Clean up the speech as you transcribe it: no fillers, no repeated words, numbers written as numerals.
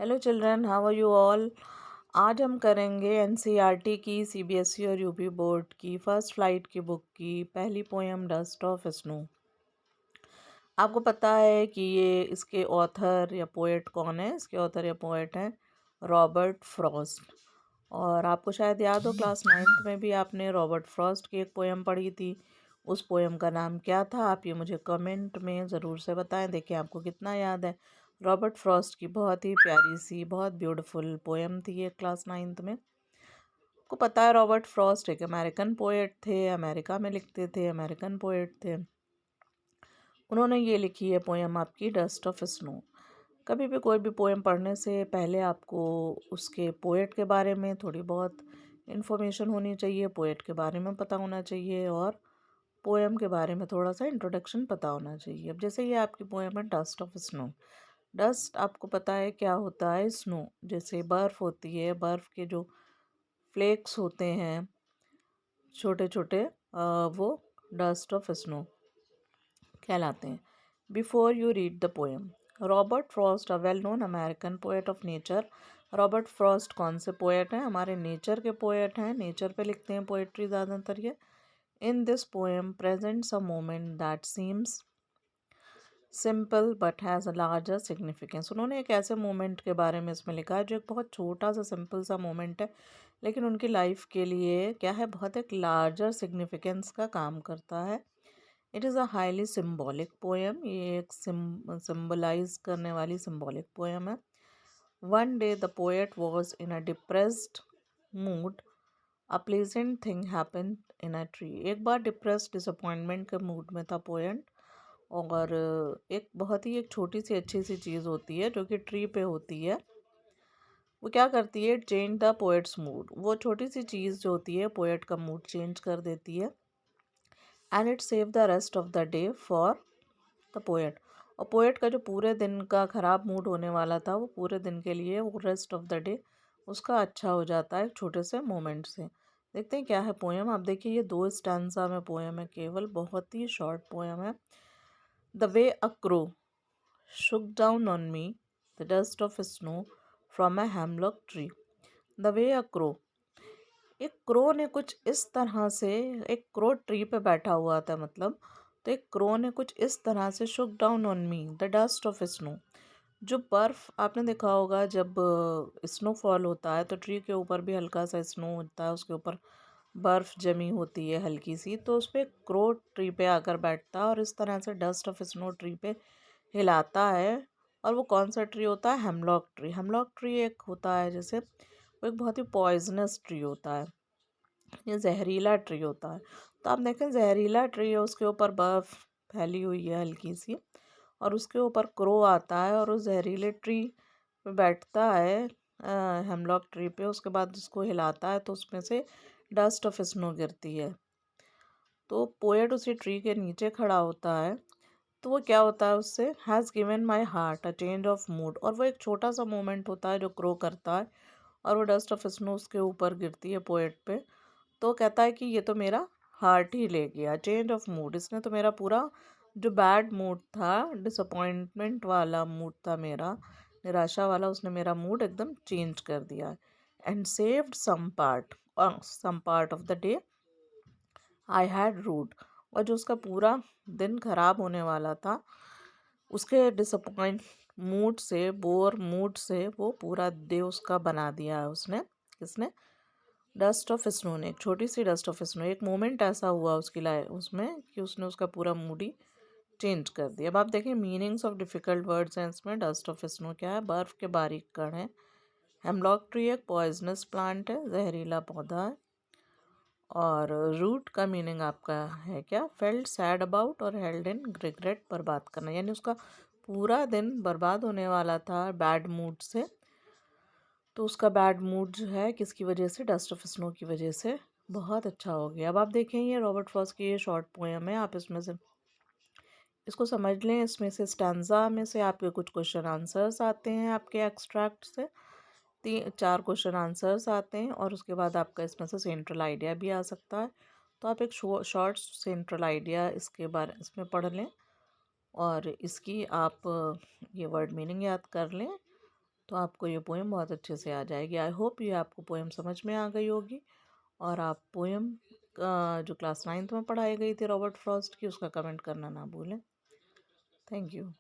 Hello children, how are you all. आज हम करेंगे एनसीईआरटी की सीबीएसई और यूपी बोर्ड की फर्स्ट फ्लाइट की बुक की पहली पोएम डस्ट ऑफ स्नो। आपको पता है कि ये इसके ऑथर या पोएट कौन है? इसके ऑथर या पोएट हैं रॉबर्ट फ्रॉस्ट। और आपको शायद याद हो क्लास 9th में भी आपने रॉबर्ट फ्रॉस्ट की एक पोएम पढ़ी थी। उस पोएम का नाम क्या था? आप ये मुझे कमेंट में ज़रूर से बताएं। देखिए आपको कितना याद है। रॉबर्ट फ्रॉस्ट की बहुत ही प्यारी सी बहुत ब्यूटीफुल पोएम थी ये क्लास 9th में। आपको पता है रॉबर्ट फ्रॉस्ट एक अमेरिकन पोएट थे, अमेरिका में लिखते थे, अमेरिकन पोएट थे। उन्होंने ये लिखी है पोएम आपकी डस्ट ऑफ स्नो। कभी भी कोई भी पोएम पढ़ने से पहले आपको उसके पोएट के बारे में थोड़ी बहुत इन्फॉर्मेशन होनी चाहिए, पोएट के बारे में पता होना चाहिए और पोएम के बारे में थोड़ा सा इंट्रोडक्शन पता होना चाहिए। अब जैसे ये आपकी पोएम है डस्ट ऑफ स्नो। डस्ट आपको पता है क्या होता है? स्नो जैसे बर्फ़ होती है, बर्फ़ के जो फ्लेक्स होते हैं छोटे छोटे, वो डस्ट ऑफ स्नो कहलाते हैं। Before you read the poem, Robert Frost a well known American poet of nature. Robert Frost कौन से पोएट हैं? हमारे नेचर के पोएट हैं, नेचर पे लिखते हैं पोएट्री ज़्यादातर ये। In this poem presents a moment that seems simple but has a larger significance. उन्होंने एक ऐसे मोमेंट के बारे में इसमें लिखा है जो एक बहुत छोटा सा सिंपल सा मोमेंट है, लेकिन उनकी लाइफ के लिए क्या है, बहुत एक लार्जर सिग्निफिकेंस का काम करता है। It is a highly symbolic poem. ये एक सिम्बलाइज करने वाली सिम्बॉलिक पोएम है। One day the poet was in a depressed mood, a pleasant thing happened in a tree. एक बार डिप्रेस्ड डिसअपॉइंटमेंट के मूड में था पोएट, और एक बहुत ही एक छोटी सी अच्छी सी चीज़ होती है जो कि ट्री पे होती है। वो क्या करती है? Change the poets mood. वो छोटी सी चीज़ जो होती है पोएट का मूड चेंज कर देती है। And it save the rest of the day for the poet. और पोएट का जो पूरे दिन का ख़राब मूड होने वाला था वो पूरे दिन के लिए वो रेस्ट ऑफ द डे उसका अच्छा हो जाता है एक छोटे से मोमेंट से। देखते हैं क्या है पोएम। आप देखिए ये 2 स्टैंजा में पोएम है, केवल बहुत ही शॉर्ट पोएम है। The way a crow shook down on me the dust of snow from a hemlock tree. The way a crow, एक क्रो ने कुछ इस तरह से, एक क्रो ट्री पे बैठा हुआ था मतलब, तो एक क्रो ने कुछ इस तरह से शुक down on me the dust of snow. जो बर्फ़ आपने देखा होगा जब स्नोफॉल होता है तो ट्री के ऊपर भी हल्का सा स्नो होता है, उसके ऊपर बर्फ़ जमी होती है हल्की सी, तो उस पर क्रो ट्री पे आकर बैठता है और इस तरह से डस्ट ऑफ स्नो ट्री पे हिलाता है। और वो कौन सा ट्री होता है? Hemlock tree. हेमलॉक ट्री एक होता है जैसे वो एक बहुत ही पॉइजनस ट्री होता है, ये जहरीला ट्री होता है। तो आप देखें जहरीला ट्री है, उसके ऊपर बर्फ़ फैली हुई है हल्की सी, और उसके ऊपर क्रो आता है और उस जहरीले ट्री पे बैठता है, हेमलॉक ट्री पे। उसके बाद उसको हिलाता है तो उसमें से डस्ट ऑफ स्नो गिरती है। तो पोएट उसी ट्री के नीचे खड़ा होता है, तो वो क्या होता है उससे? Has given my heart a change of mood. और वो एक छोटा सा मोमेंट होता है जो क्रो करता है और वो डस्ट ऑफ स्नो उसके ऊपर गिरती है पोएट पे। तो कहता है कि ये तो मेरा हार्ट ही ले गया, चेंज ऑफ मूड। इसने तो मेरा पूरा जो बैड मूड था, डिसअपॉइंटमेंट वाला मूड था मेरा, निराशा वाला, उसने मेरा मूड एकदम चेंज कर दिया। And saved some part of the day I had rued. और जो उसका पूरा दिन खराब होने वाला था, उसके डिसअपॉइंट मूड से, बोर मूड से, वो पूरा डे उसका बना दिया है उसने। किसने? डस्ट ऑफ स्नो ने। एक छोटी सी डस्ट ऑफ स्नो, एक मोमेंट ऐसा हुआ उसकी लाइफ उसमें कि उसने उसका पूरा मूड ही चेंज कर दिया। अब आप देखें मीनिंग्स ऑफ डिफ़िकल्ट वर्ड्स हैं इसमें। डस्ट ऑफ स्नो क्या है? बर्फ़ के बारीक कण है। हेमलॉक ट्री एक पॉइजनस प्लांट है, जहरीला पौधा है। और रूट का मीनिंग आपका है क्या? फेल्ट सैड अबाउट और हेल्ड इन रिग्रेट, बर्बाद करना, यानी उसका पूरा दिन बर्बाद होने वाला था बैड मूड से। तो उसका बैड मूड जो है किसकी वजह से? डस्ट ऑफ स्नो की वजह से बहुत अच्छा हो गया। अब आप देखें ये रॉबर्ट फ्रॉस्ट की ये शॉर्ट पोएम है, आप इसमें से इसको समझ लें। इसमें से स्टैंजा में से आपके कुछ क्वेश्चन आंसर्स आते हैं, आपके एक्सट्रैक्ट से 3-4 क्वेश्चन आंसर्स आते हैं, और उसके बाद आपका इसमें से सेंट्रल आइडिया भी आ सकता है। तो आप एक शॉर्ट सेंट्रल आइडिया इसके बारे इसमें पढ़ लें और इसकी आप ये वर्ड मीनिंग याद कर लें, तो आपको ये पोएम बहुत अच्छे से आ जाएगी। आई होप ये आपको पोएम समझ में आ गई होगी और आप पोएम जो क्लास 9th में पढ़ाई गई थी रॉबर्ट फ्रॉस्ट की, उसका कमेंट करना ना भूलें। Thank you.